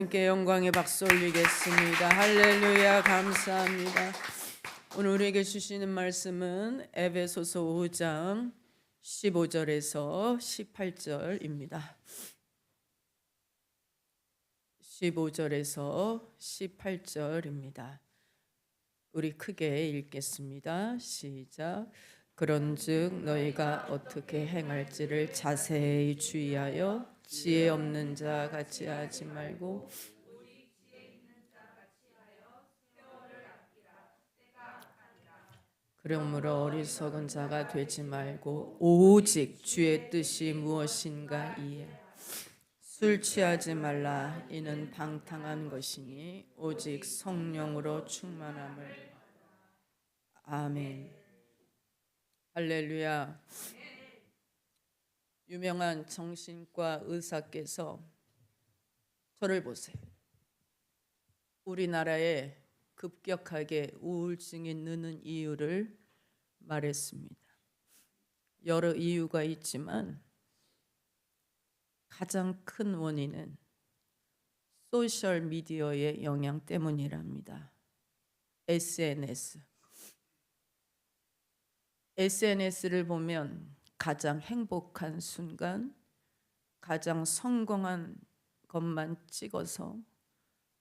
함께 영광의 박수 올리겠습니다. 할렐루야, 감사합니다. 오늘 우리에게 주시는 말씀은 에베소서 5장 15절에서 18절입니다. 15절에서 18절입니다. 우리 크게 읽겠습니다. 시작. 그런즉 너희가 어떻게 행할지를 자세히 주의하여 지혜 없는 자 같이 하지 말고 그러므로 어리석은 자가 되지 말고 오직 주의 뜻이 무엇인가 이해. 술 취하지 말라. 이는 방탕한 것이니 오직 성령으로 충만함을. 아멘. 할렐루야. 유명한 정신과 의사께서 저를 보세요. 우리나라에 급격하게 우울증이 느는 이유를 말했습니다. 여러 이유가 있지만 가장 큰 원인은 소셜 미디어의 영향 때문이랍니다. SNS를 보면 가장 행복한 순간, 가장 성공한 것만 찍어서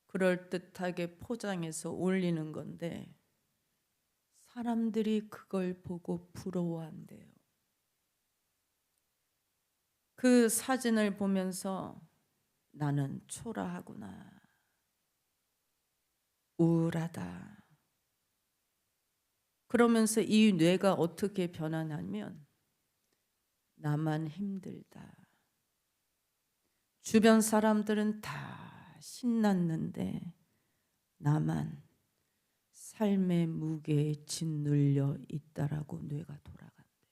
그럴듯하게 포장해서 올리는 건데 사람들이 그걸 보고 부러워한대요. 그 사진을 보면서 나는 초라하구나, 우울하다. 그러면서 이 뇌가 어떻게 변하냐면 나만 힘들다. 주변 사람들은 다 신났는데 나만 삶의 무게에 짓눌려 있다라고 뇌가 돌아간대요.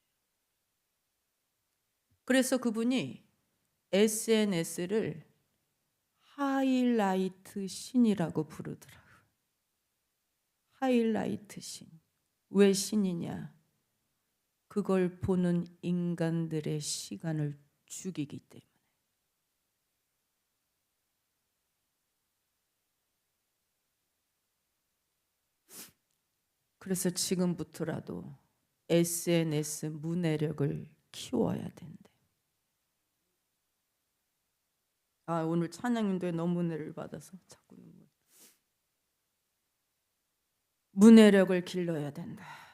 그래서 그분이 SNS를 하이라이트 신이라고 부르더라고요. 하이라이트 신. 왜 신이냐? 그걸 보는 인간들의 시간을 죽이기 때문에. 그래서 지금부터라도 SNS 문해력을 키워야 된대. 오늘 찬양인도에 너무 은혜를 받아서 자꾸 눈물. 문해력을 길러야 된다.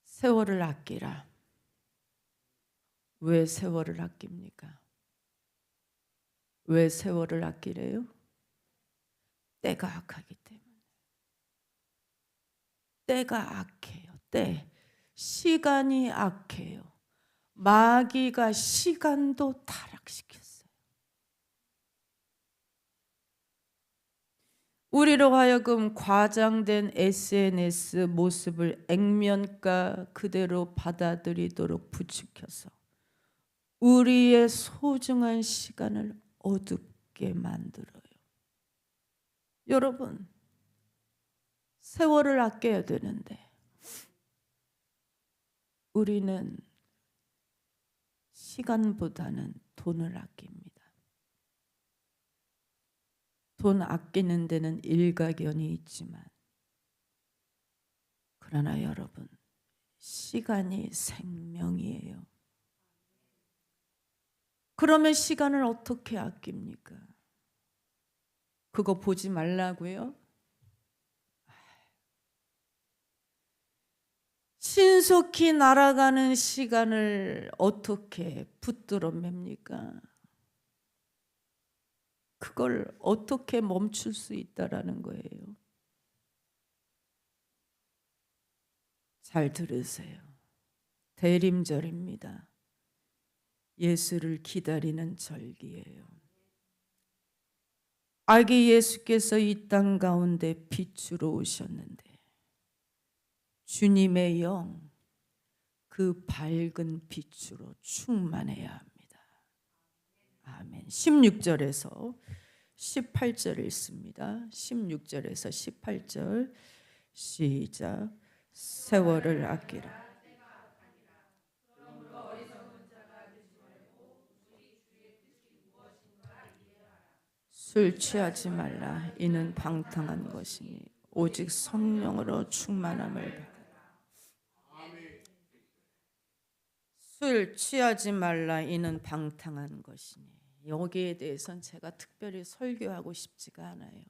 세월을 아끼라. 왜 세월을 아낍니까? 왜 세월을 아끼래요? 때가 악하기 때문에. 때가 악해요. 시간이 악해요. 마귀가 시간도 타락시켰어요. 우리로 하여금 과장된 SNS 모습을 액면가 그대로 받아들이도록 부추겨서 우리의 소중한 시간을 어둡게 만들어요. 여러분, 세월을 아껴야 되는데 우리는 시간보다는 돈을 아낍니다. 돈 아끼는 데는 일가견이 있지만 그러나 여러분, 시간이 생명이에요. 그러면 시간을 어떻게 아낍니까? 그거 보지 말라고요? 신속히 날아가는 시간을 어떻게 붙들어 맵니까? 그걸 어떻게 멈출 수 있다라는 거예요. 잘 들으세요. 대림절입니다. 예수를 기다리는 절기예요. 아기 예수께서 이 땅 가운데 빛으로 오셨는데 주님의 영, 그 밝은 빛으로 충만해야 합니다. 아멘. 16절에서 18절 읽습니다. 16절에서 18절 시작. 세월을 아끼라. 술 취하지 말라. 이는 방탕한 것이니 오직 성령으로 충만함을 받아. 술 취하지 말라. 이는 방탕한 것이니. 여기에 대해서는 제가 특별히 설교하고 싶지가 않아요.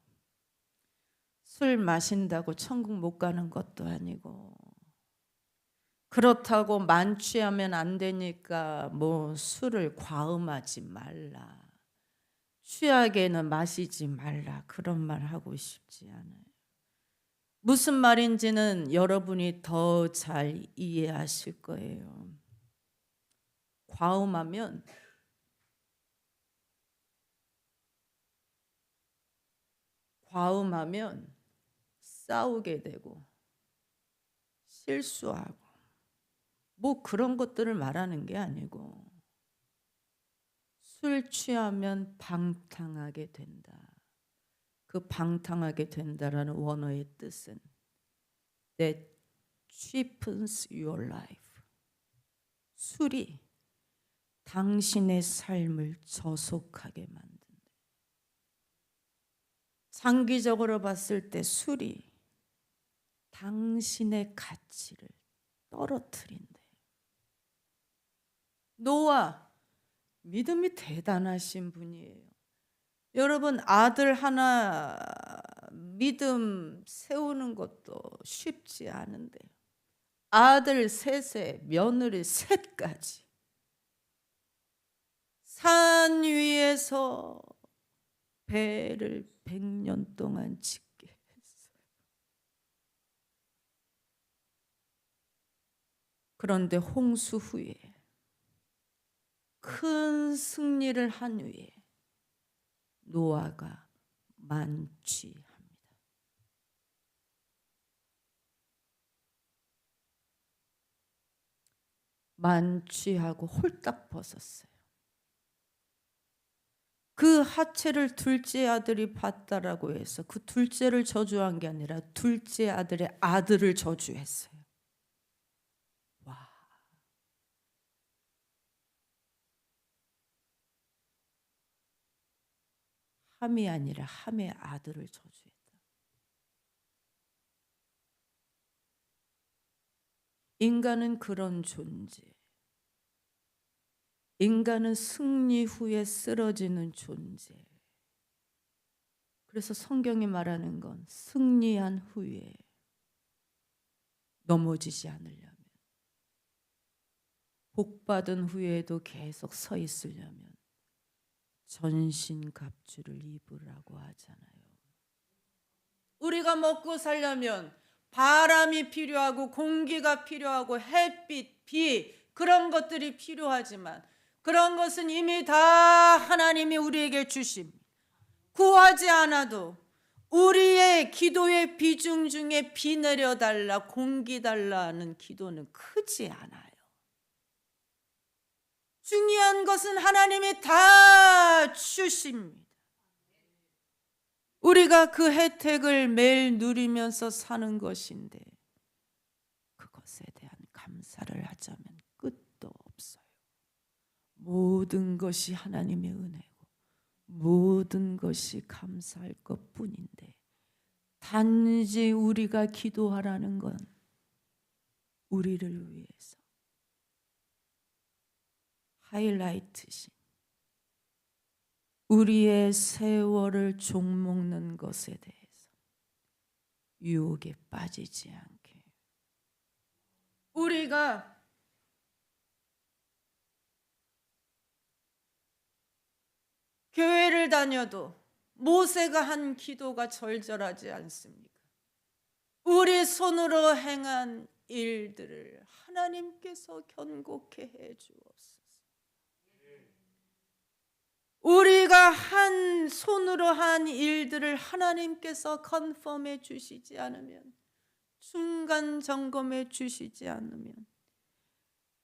술 마신다고 천국 못 가는 것도 아니고, 그렇다고 만취하면 안 되니까 뭐 술을 과음하지 말라, 취하게는 마시지 말라, 그런 말 하고 싶지 않아요. 무슨 말인지는 여러분이 더 잘 이해하실 거예요. 과음하면 싸우게 되고 실수하고 뭐 그런 것들을 말하는 게 아니고, 술 취하면 방탕하게 된다. 그 방탕하게 된다라는 원어의 뜻은 that cheapens your life. 술이 당신의 삶을 저속하게 만든다. 장기적으로 봤을 때 술이 당신의 가치를 떨어뜨린대. 노아, 믿음이 대단하신 분이에요. 여러분, 아들 하나 믿음 세우는 것도 쉽지 않은데, 아들 셋에 며느리 셋까지 산 위에서 배를 100년 동안 짓게 했어요. 그런데 홍수 후에 큰 승리를 한 후에 노아가 만취합니다. 만취하고 홀딱 벗었어요. 그 하체를 둘째 아들이 봤다라고 해서 그 둘째를 저주한 게 아니라 둘째 아들의 아들을 저주했어요. 와. 함이 아니라 함의 아들을 저주했다. 인간은 그런 존재. 인간은 승리 후에 쓰러지는 존재. 그래서 성경이 말하는 건 승리한 후에 넘어지지 않으려면, 복받은 후에도 계속 서 있으려면 전신갑주를 입으라고 하잖아요. 우리가 먹고 살려면 바람이 필요하고 공기가 필요하고 햇빛, 비, 그런 것들이 필요하지만 그런 것은 이미 다 하나님이 우리에게 주십니다. 구하지 않아도 우리의 기도의 비중 중에 비 내려달라, 공기 달라 하는 기도는 크지 않아요. 중요한 것은 하나님이 다 주십니다. 우리가 그 혜택을 매일 누리면서 사는 것인데 그것에 대한 감사를 하자면 끝도 없어요. 모든 것이 하나님의 은혜고 모든 것이 감사할 것뿐인데, 단지 우리가 기도하라는 건 우리를 위해서 하이라이트신 우리의 세월을 종먹는 것에 대해서 유혹에 빠지지 않게, 우리가 교회를 다녀도 모세가 한 기도가 절절하지 않습니까? 우리 손으로 행한 일들을 하나님께서 견고케 해 주옵소서. 우리가 한 손으로 한 일들을 하나님께서 컨펌해 주시지 않으면, 중간 점검해 주시지 않으면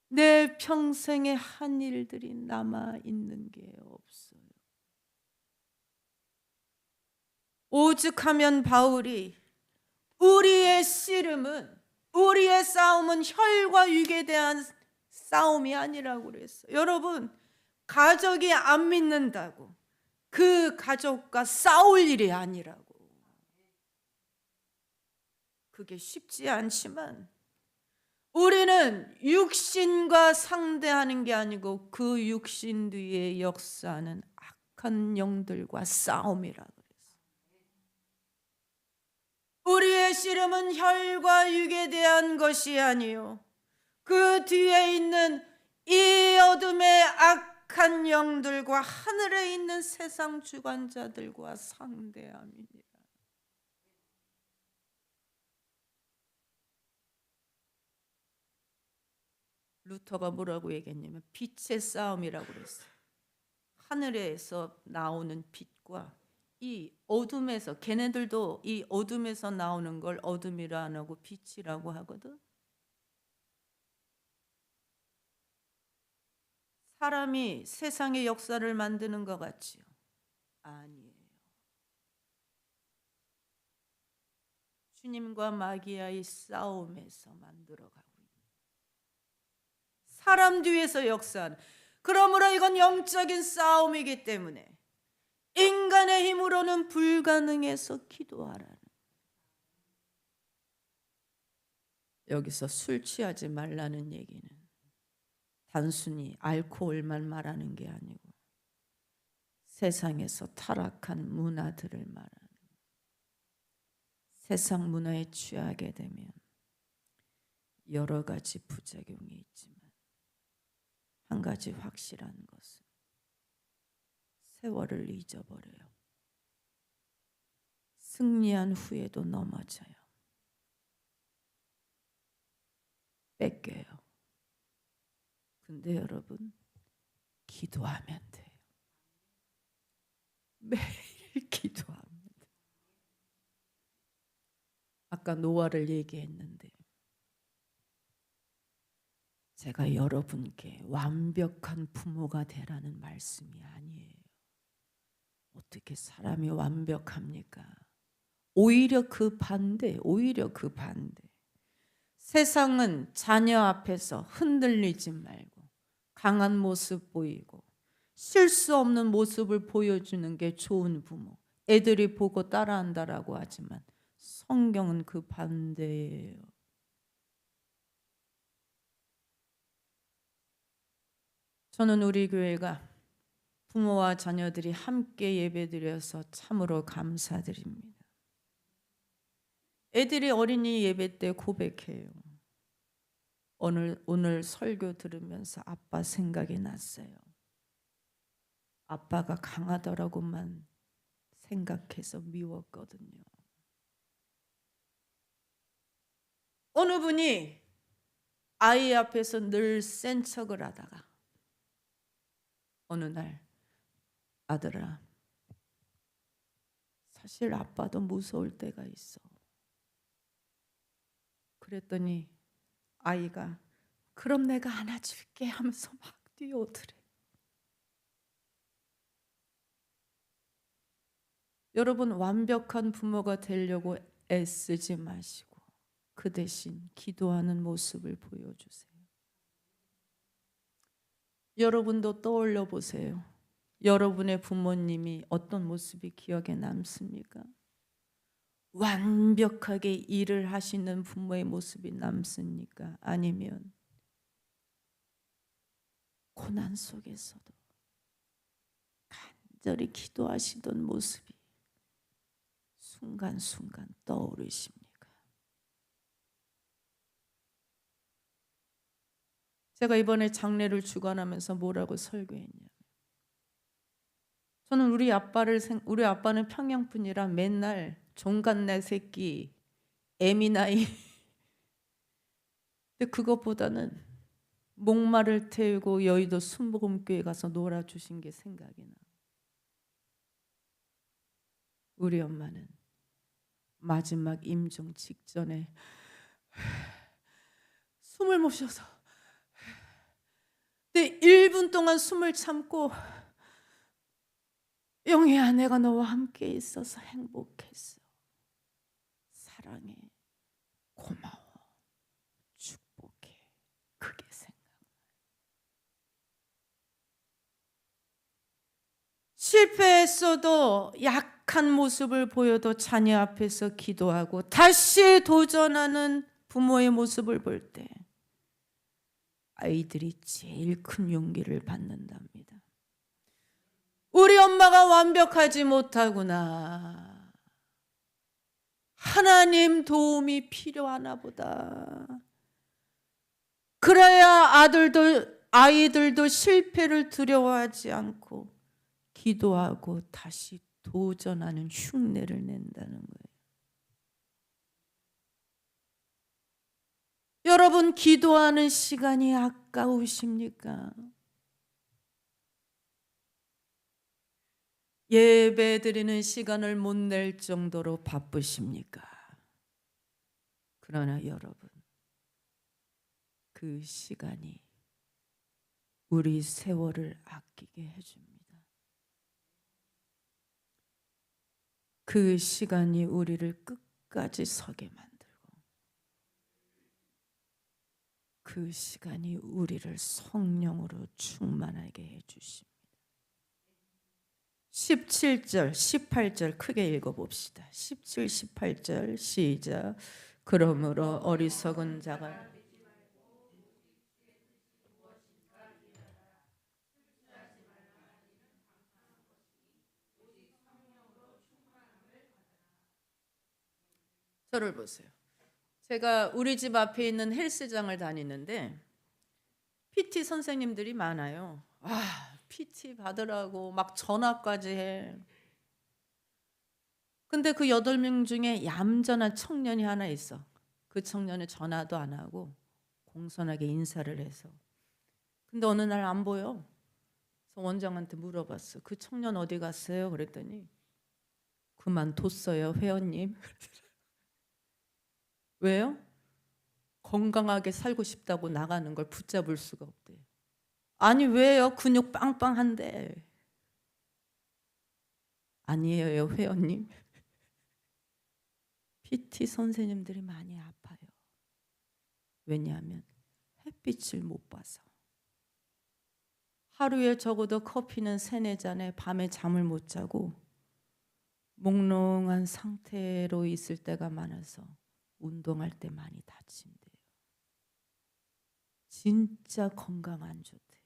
내 평생에 한 일들이 남아 있는 게 없어요. 오죽하면 바울이 우리의 씨름은, 우리의 싸움은 혈과 육에 대한 싸움이 아니라고 그랬어요. 여러분, 가족이 안 믿는다고, 그 가족과 싸울 일이 아니라고. 그게 쉽지 않지만 우리는 육신과 상대하는 게 아니고 그 육신 뒤에 역사하는 악한 영들과 싸움이라 그랬어. 우리의 씨름은 혈과 육에 대한 것이 아니요 그 뒤에 있는 이 어둠의 악한 영들과 하늘에 있는 세상 주관자들과 상대함이니라. 루터가 뭐라고 얘기했냐면 빛의 싸움이라고 그랬어요. 하늘에서 나오는 빛과 이 어둠에서, 걔네들도 이 어둠에서 나오는 걸 어둠이라 안 하고 빛이라고 하거든. 사람이 세상의 역사를 만드는 것 같지요? 아니에요. 주님과 마귀와의 싸움에서 만들어가고 있는 사람 뒤에서 역사하는. 그러므로 이건 영적인 싸움이기 때문에 인간의 힘으로는 불가능해서 기도하라는. 여기서 술 취하지 말라는 얘기는 단순히 알코올만 말하는 게 아니고 세상에서 타락한 문화들을 말하는. 세상 문화에 취하게 되면 여러 가지 부작용이 있지만 한 가지 확실한 것은 세월을 잊어버려요. 승리한 후에도 넘어져요. 뺏겨요. 근데 여러분, 기도하면 돼요. 매일 기도하면 돼요. 아까 노아를 얘기했는데 제가 여러분께 완벽한 부모가 되라는 말씀이 아니에요. 어떻게 사람이 완벽합니까? 오히려 그 반대, 오히려 그 반대. 세상은 자녀 앞에서 흔들리지 말고 강한 모습 보이고 실수 없는 모습을 보여주는 게 좋은 부모. 애들이 보고 따라한다라고 하지만 성경은 그 반대예요. 저는 우리 교회가 부모와 자녀들이 함께 예배드려서 참으로 감사드립니다. 애들이 어린이 예배 때 고백해요. 오늘 설교 들으면서 아빠 생각이 났어요. 아빠가 강하더라고만 생각해서 미웠거든요. 어느 분이 아이 앞에서 늘 센 척을 하다가 어느 날 아들아, 사실 아빠도 무서울 때가 있어. 그랬더니 아이가 그럼 내가 안아줄게 하면서 막 뛰어오더래. 여러분, 완벽한 부모가 되려고 애쓰지 마시고 그 대신 기도하는 모습을 보여주세요. 여러분도 떠올려 보세요. 여러분의 부모님이 어떤 모습이 기억에 남습니까? 완벽하게 일을 하시는 부모의 모습이 남습니까? 아니면 고난 속에서도 간절히 기도하시던 모습이 순간순간 떠오르십니까? 제가 이번에 장례를 주관하면서 뭐라고 설교했냐면 저는 우리 아빠는 평양분이라 맨날 종갓내 새끼, 애미나이 근데 그것보다는 목마를 태우고 여의도 순복음교회 가서 놀아주신 게 생각이 나. 우리 엄마는 마지막 임종 직전에 숨을 못 쉬어서 근데 1분 동안 숨을 참고 영희야 내가 너와 함께 있어서 행복했어. 사랑해. 고마워. 축복해. 그게 생각나요. 실패했어도 약한 모습을 보여도 자녀 앞에서 기도하고 다시 도전하는 부모의 모습을 볼 때 아이들이 제일 큰 용기를 받는답니다. 우리 엄마가 완벽하지 못하구나. 하나님 도움이 필요하나 보다. 그래야 아이들도 실패를 두려워하지 않고 기도하고 다시 도전하는 흉내를 낸다는 거예요. 여러분, 기도하는 시간이 아까우십니까? 예배 드리는 시간을 못 낼 정도로 바쁘십니까? 그러나 여러분, 그 시간이 우리 세월을 아끼게 해줍니다. 그 시간이 우리를 끝까지 서게 만들고 그 시간이 우리를 성령으로 충만하게 해주십니다. 17절, 18절 크게 읽어봅시다. 17, 18절 시작. 그러므로 어리석은 자가 저를 보세요. 제가 우리 집 앞에 있는 헬스장을 다니는데 PT 선생님들이 많아요. PT 받으라고 막 전화까지 해. 근데 그 8명 중에 얌전한 청년이 하나 있어. 그 청년은 전화도 안 하고 공손하게 인사를 해서. 근데 어느 날 안 보여. 그래서 원장한테 물어봤어. 그 청년 어디 갔어요? 그랬더니 그만뒀어요, 회원님. 왜요? 건강하게 살고 싶다고 나가는 걸 붙잡을 수가 없대요. 아니 왜요? 근육 빵빵한데. 아니에요, 회원님. PT 선생님들이 많이 아파요. 왜냐하면 햇빛을 못 봐서. 하루에 적어도 커피는 3-4잔에 밤에 잠을 못 자고 몽롱한 상태로 있을 때가 많아서 운동할 때 많이 다친대요. 진짜 건강 안 좋대요.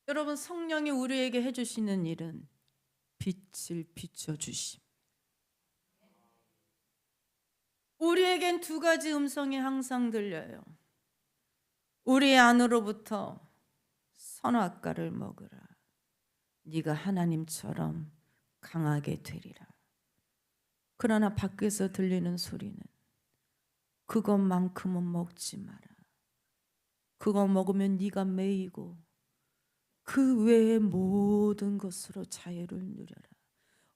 여러분, 성령이 우리에게 해주시는 일은 빛을 비춰주심. 우리에겐 2가지 음성이 항상 들려요. 우리 안으로부터 선악과를 먹으라. 네가 하나님처럼 강하게 되리라. 그러나 밖에서 들리는 소리는 그것만큼은 먹지 마라. 그거 먹으면 네가 매이고 그 외의 모든 것으로 자유를 누려라.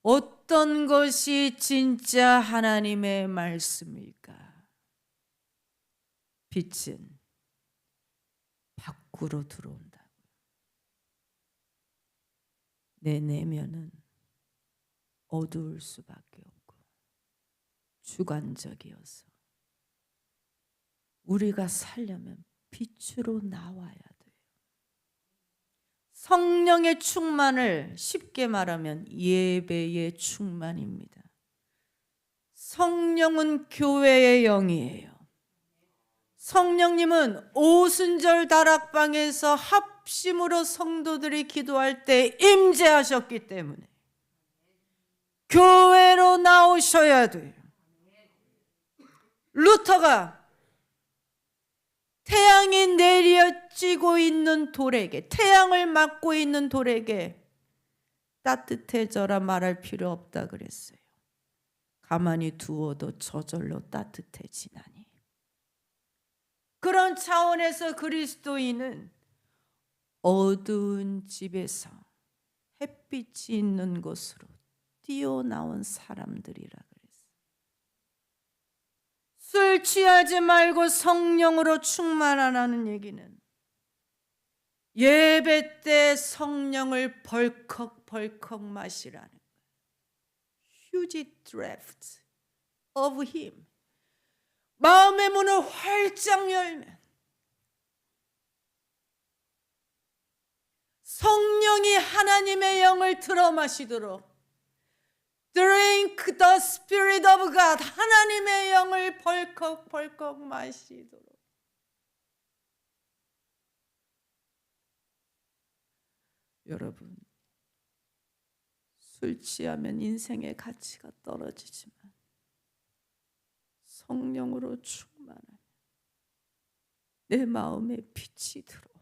어떤 것이 진짜 하나님의 말씀일까? 빛은 밖으로 들어온다고요. 내 내면은 어두울 수밖에 없고 주관적이어서 우리가 살려면 빛으로 나와야 돼요. 성령의 충만을 쉽게 말하면 예배의 충만입니다. 성령은 교회의 영이에요. 성령님은 오순절 다락방에서 합심으로 성도들이 기도할 때 임재하셨기 때문에 교회로 나오셔야 돼요. 루터가 태양이 내려지고 있는 돌에게, 태양을 맞고 있는 돌에게 따뜻해져라 말할 필요 없다 그랬어요. 가만히 두어도 저절로 따뜻해지나니. 그런 차원에서 그리스도인은 어두운 집에서 햇빛이 있는 곳으로 뛰어나온 사람들이라 그랬어요. 술 취하지 말고 성령으로 충만하라는 얘기는 예배 때 성령을 벌컥벌컥 마시라는 거예요. Huge draft of him. 마음의 문을 활짝 열면 성령이 하나님의 영을 들어 마시도록, Drink the Spirit of God, 하나님의 영을 벌컥벌컥 마시도록. 여러분, 술 취하면 인생의 가치가 떨어지지만 성령으로 충만하면 내 마음에 빛이 들어와요.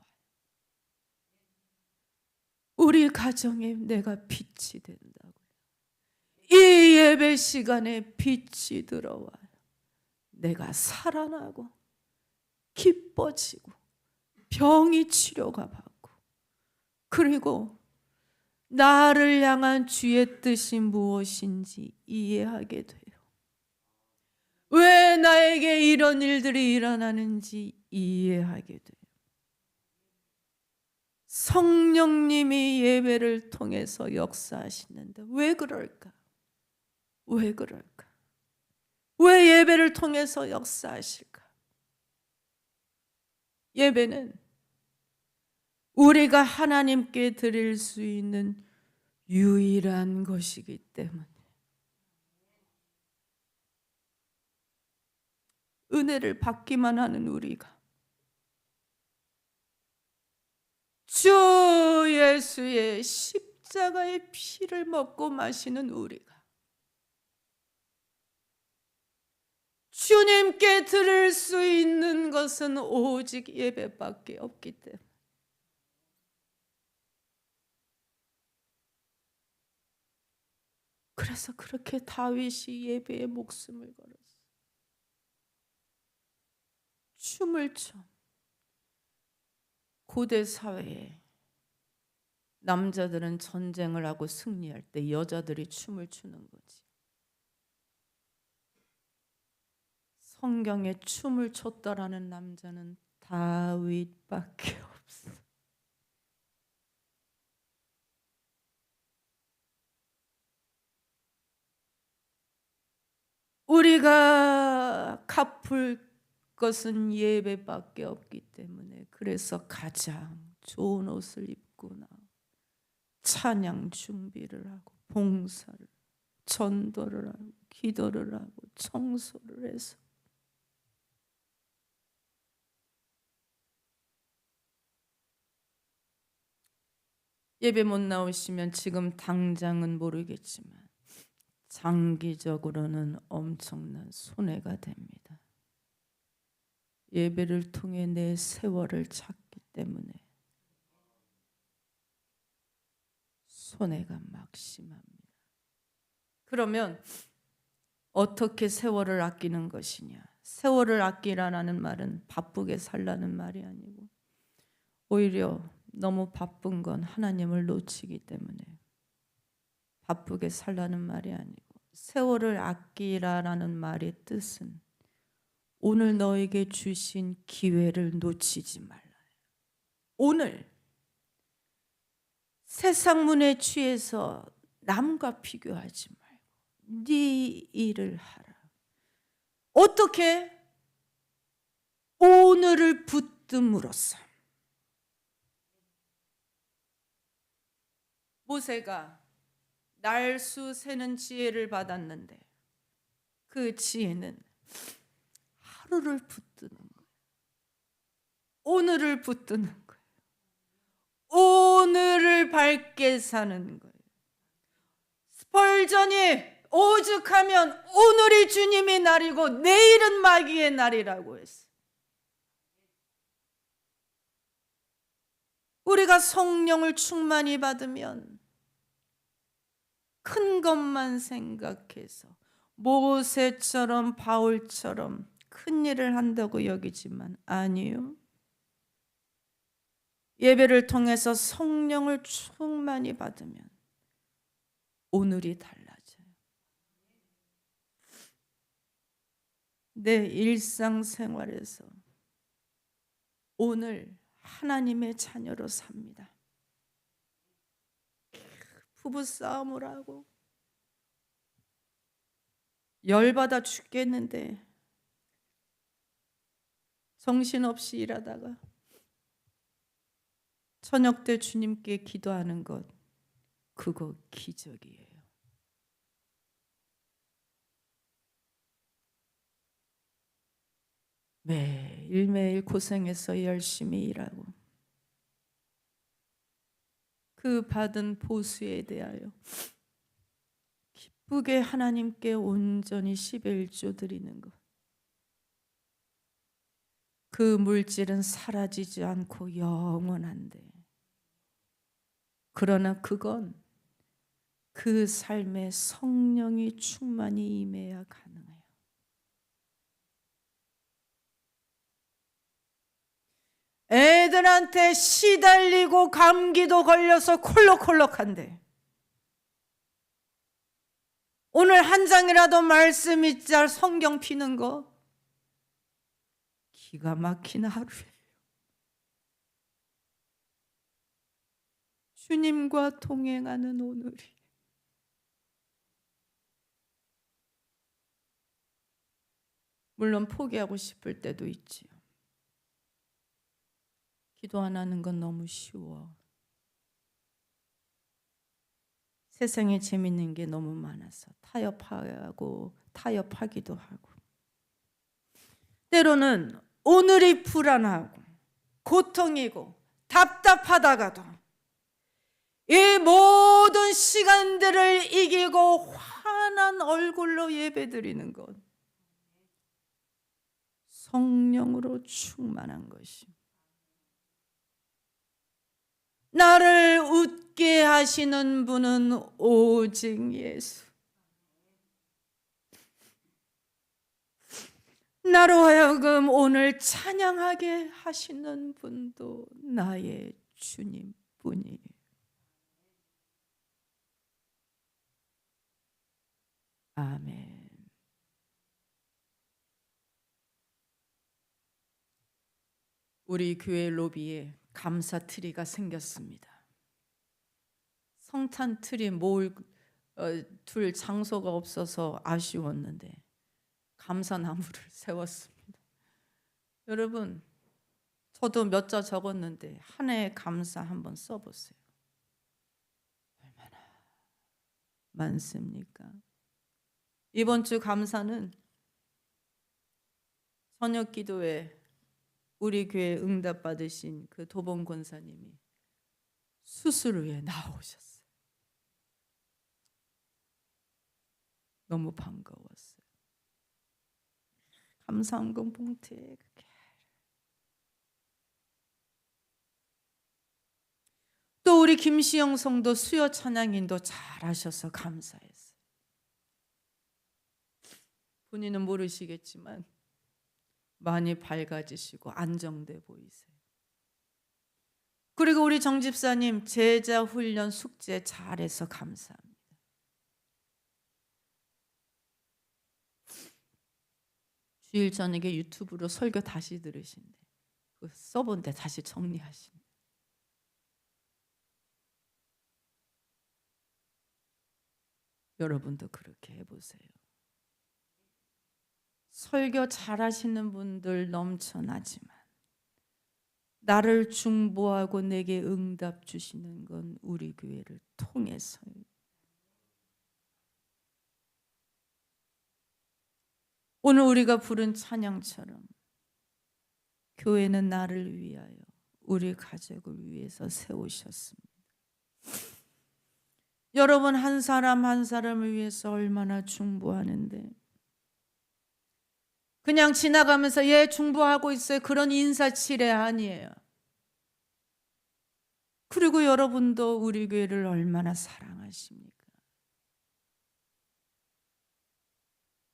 우리 가정에 내가 빛이 된다고요. 이 예배 시간에 빛이 들어와요. 내가 살아나고 기뻐지고 병이 치료가 받고, 그리고 나를 향한 주의 뜻이 무엇인지 이해하게 돼요. 왜 나에게 이런 일들이 일어나는지 이해하게 돼요. 성령님이 예배를 통해서 역사하시는데 왜 그럴까? 왜 그럴까? 왜 예배를 통해서 역사하실까? 예배는 우리가 하나님께 드릴 수 있는 유일한 것이기 때문에, 은혜를 받기만 하는 우리가, 주 예수의 십자가의 피를 먹고 마시는 우리가 주님께 드릴 수 있는 것은 오직 예배밖에 없기 때문에, 그래서 그렇게 다윗이 예배에 목숨을 걸었어요. 춤을 춰. 고대 사회에 남자들은 전쟁을 하고 승리할 때 여자들이 춤을 추는 거지. 성경에 춤을 췄다라는 남자는 다윗밖에 없어. 우리가 갚을 것은 예배밖에 없기 때문에, 그래서 가장 좋은 옷을 입고 나와 찬양 준비를 하고 봉사를, 전도를 하고 기도를 하고 청소를 해서, 예배 못 나오시면 지금 당장은 모르겠지만 장기적으로는 엄청난 손해가 됩니다. 예배를 통해 내 세월을 찾기 때문에 손해가 막심합니다. 그러면 어떻게 세월을 아끼는 것이냐? 세월을 아끼라는 말은 바쁘게 살라는 말이 아니고, 오히려 너무 바쁜 건 하나님을 놓치기 때문에 바쁘게 살라는 말이 아니고, 세월을 아끼라는 말의 뜻은 오늘 너에게 주신 기회를 놓치지 말라. 오늘 세상 문에 취해서 남과 비교하지 말고 네 일을 하라. 어떻게? 오늘을 붙듦으로써. 모세가 날수 세는 지혜를 받았는데 그 지혜는 하루를 붙드는 거예요. 오늘을 붙드는 거예요. 오늘을 밝게 사는 거예요. 스펄전이 오죽하면 오늘이 주님의 날이고 내일은 마귀의 날이라고 했어요. 우리가 성령을 충만히 받으면 큰 것만 생각해서 모세처럼 바울처럼 큰 일을 한다고 여기지만 아니요. 예배를 통해서 성령을 충만히 받으면 오늘이 달라져요. 내 일상생활에서 오늘 하나님의 자녀로 삽니다. 부부싸움을 하고 열받아 죽겠는데 정신없이 일하다가 저녁 때 주님께 기도하는 것, 그거 기적이에요. 매일매일 고생해서 열심히 일하고 그 받은 보수에 대하여 기쁘게 하나님께 온전히 11조 드리는 것, 그 물질은 사라지지 않고 영원한데, 그러나 그건 그 삶에 성령이 충만히 임해야 가능해요. 애들한테 시달리고 감기도 걸려서 콜록콜록한데 오늘 한 장이라도 말씀 있자 성경 피는 거 기가 막힌 하루예요. 주님과 동행하는 오늘이. 물론 포기하고 싶을 때도 있지요. 기도 안 하는 건 너무 쉬워. 세상에 재밌는 게 너무 많아서 타협하기도 하고, 때로는 오늘이 불안하고 고통이고 답답하다가도 이 모든 시간들을 이기고 환한 얼굴로 예배드리는 것, 성령으로 충만한 것입니다. 나를 웃게 하시는 분은 오직 예수. 나로 하여금 오늘 찬양하게 하시는 분도 나의 주님뿐이에요. 아멘. 우리 교회 로비에 감사 트리가 생겼습니다. 성탄 트리 둘 장소가 없어서 아쉬웠는데 감사나무를 세웠습니다. 여러분, 저도 몇 자 적었는데 한 해 감사 한번 써보세요. 얼마나 많습니까? 이번 주 감사는 저녁 기도에 우리 교회 응답 받으신 그 도봉 권사님이 수술 후에 나오셨어요. 너무 반가웠어요. 감사헌금 봉투에 또 우리 김시영 성도 수요 찬양인도 잘하셔서 감사했어요. 본인은 모르시겠지만 많이 밝아지시고 안정돼 보이세요. 그리고 우리 정 집사님 제자 훈련 숙제 잘해서 감사합니다. 주일 저녁에 유튜브로 설교 다시 들으신대. 그 써본데 다시 정리하신대. 여러분도 그렇게 해보세요. 설교 잘하시는 분들 넘쳐나지만 나를 중보하고 내게 응답 주시는 건 우리 교회를 통해서요. 오늘 우리가 부른 찬양처럼 교회는 나를 위하여 우리 가족을 위해서 세우셨습니다. 여러분 한 사람 한 사람을 위해서 얼마나 중보하는데 그냥 지나가면서 예 중보하고 있어요. 그런 인사치레 아니에요. 그리고 여러분도 우리 교회를 얼마나 사랑하십니까?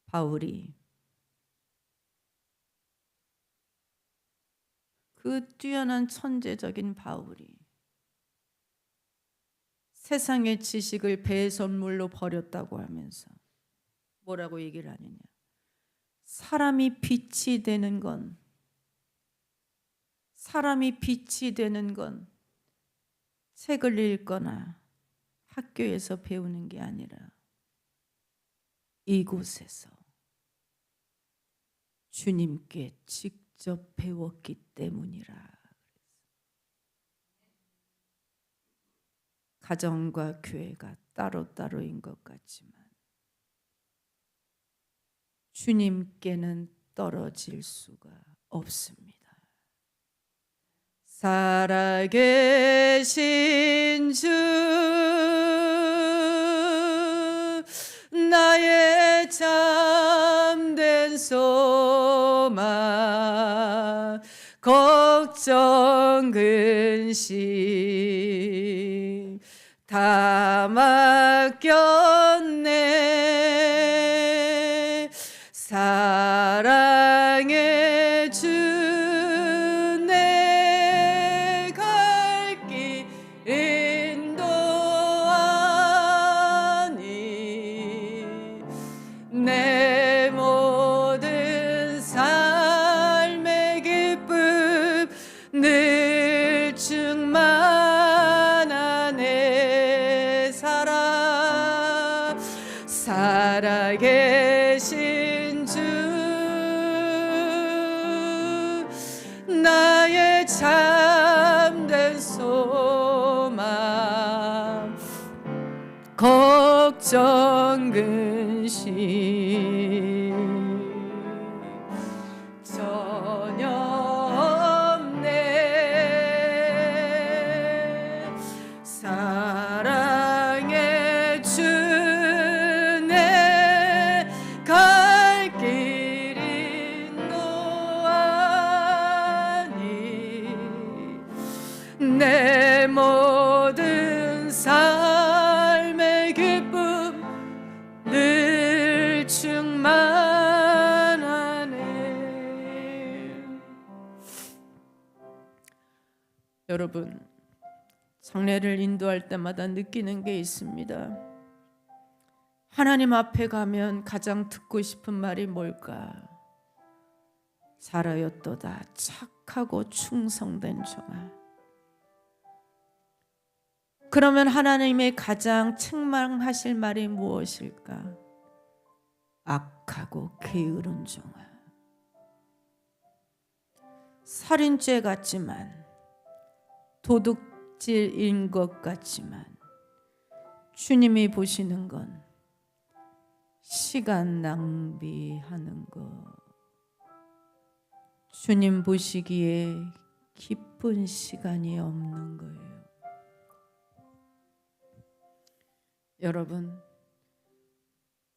바울이 그 뛰어난 천재적인 바울이 세상의 지식을 배선물로 버렸다고 하면서 뭐라고 얘기를 하느냐? 사람이 빛이 되는 건 책을 읽거나 학교에서 배우는 게 아니라 이곳에서 주님께 직접 배웠기 때문이라. 가정과 교회가 따로따로인 것 같지만 주님께는 떨어질 수가 없습니다. 살아계신 주 나의 참된 소망 걱정 근심 다 맡겼네. 사랑의 주 내 갈 길 인도하니 내 모든 삶의 기쁨 늘 충만하네. 살아계신 주 나의 참된 소망 걱정 근심 전혀 없네. 사랑의 주 내 갈 길 인도하니 내 모든 삶의 기쁨 늘 충만하네. 여러분, 장례를 인도할 때마다 느끼는 게 있습니다. 하나님 앞에 가면 가장 듣고 싶은 말이 뭘까? 잘하였도다 착하고 충성된 종아. 그러면 하나님의 가장 책망하실 말이 무엇일까? 악하고 게으른 종아. 살인죄 같지만 도둑질인 것 같지만 주님이 보시는 건 시간 낭비하는 것. 주님 보시기에 기쁜 시간이 없는 거예요. 여러분,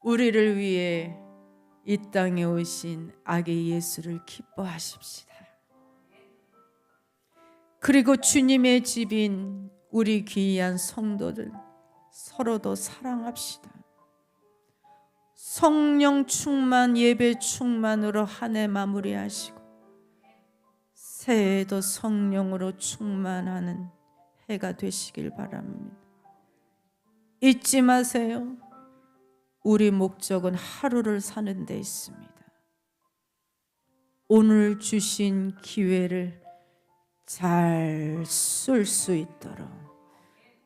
우리를 위해 이 땅에 오신 아기 예수를 기뻐하십시다. 그리고 주님의 집인 우리 귀한 성도들 서로도 사랑합시다. 성령 충만, 예배 충만으로 한 해 마무리하시고 새해에도 성령으로 충만하는 해가 되시길 바랍니다. 잊지 마세요. 우리 목적은 하루를 사는 데 있습니다. 오늘 주신 기회를 잘 쓸 수 있도록.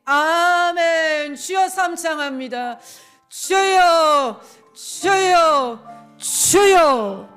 아멘. 주여 삼창합니다. 주여, 주여, 주여.